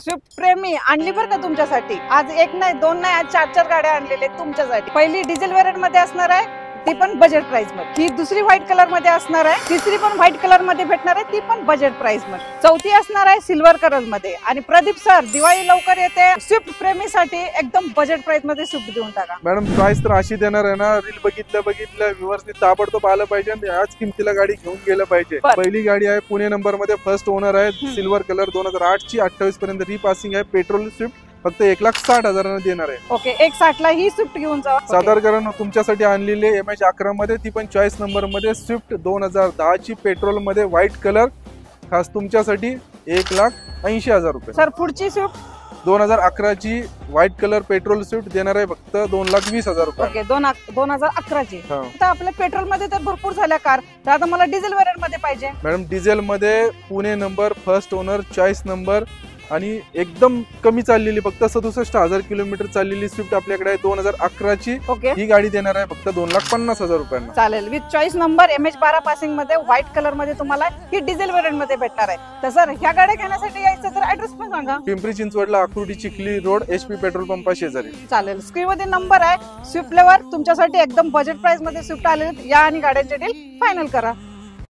Swift प्रेमी आणली बरं का तुमच्यासाठी। आज एक नाही दोन नाही, आज 4 गाड्या आणलेल्या आहेत तुमच्यासाठी। पहिली डिझेल व्हेरियंट मध्ये असणार आहे, ती पण बजेट प्राइस मध्ये। ही दुसरी व्हाईट कलर मध्ये असणार आहे, तिसरी पण व्हाईट कलर मध्ये भेटणार आहे, ती पण बजेट प्राइस मध्ये। चौथी असणार आहे सिल्वर कलर मध्ये। आणि प्रदीप सर, दिवाळी लवकर येते, स्विफ्ट प्रेमीसाठी एकदम बजेट प्राइस मध्ये स्विफ्ट देऊन टाका। मॅडम प्राइस तर अशी देणार आहे ना, रील बघितलं व्ह्यूअर्सनी ताबडतोब आलं पाहिजे आणि आज किमतीला गाडी घेऊन गेलं पाहिजे। पहिली गाडी आहे पुणे नंबर मध्ये, फर्स्ट ओनर आहे, सिल्वर कलर, 2008 ची, 28 पर्यंत रिपासिंग आहे, पेट्रोल स्विफ्ट, फक्त 1,60,000 देणार आहे। ओके, 1,60 ला ही स्विफ्ट घेऊन जावा। साधारण तुमच्यासाठी आणलेली MH11 मध्ये, ती पण चॉईस नंबर मध्ये, स्विफ्ट 2010 ची, पेट्रोल मध्ये, व्हाईट कलर, खास तुमच्यासाठी 1,80,000 रुपये। सर पुढची स्विफ्ट 2011 ची व्हाईट कलर पेट्रोल स्विफ्ट देणार आहे फक्त 2,20,000 रुपये। ओके, 2011 ची। तर आपल्या पेट्रोल मध्ये तर भरपूर झाल्या कार, तर आता मला डिझेल व्हेरियंट मध्ये पाहिजे। मॅडम डिझेल मध्ये Pune number, first owner, choice number आणि एकदम कमी चाललेली, फक्त 67,000 किलोमीटर चाललेली स्विफ्ट आपल्याकडे आहे, 2011 ची। ओके, ही गाडी देणार आहे फक्त 2,50,000 रुपयांना। चालेल, with choice number, MH12 passing मध्ये, व्हाईट कलर मध्ये तुम्हाला ही डिझेल व्हेरियंट मध्ये भेटणार आहे। तर सर ह्या गाड्या घेण्यासाठी यायचं तर ऍड्रेस पण सांगा। पिंपरी चिंचवडला, Akurdi Chikhli road, HP petrol पंपा शेजारी। चालेल, स्क्रीन मध्ये नंबर आहे, स्विफ्ट लेवर तुमच्यासाठी एकदम बजेट प्राइस मध्ये स्विफ्ट आलेले, या आणि गाड्यांचे डील फायनल करा।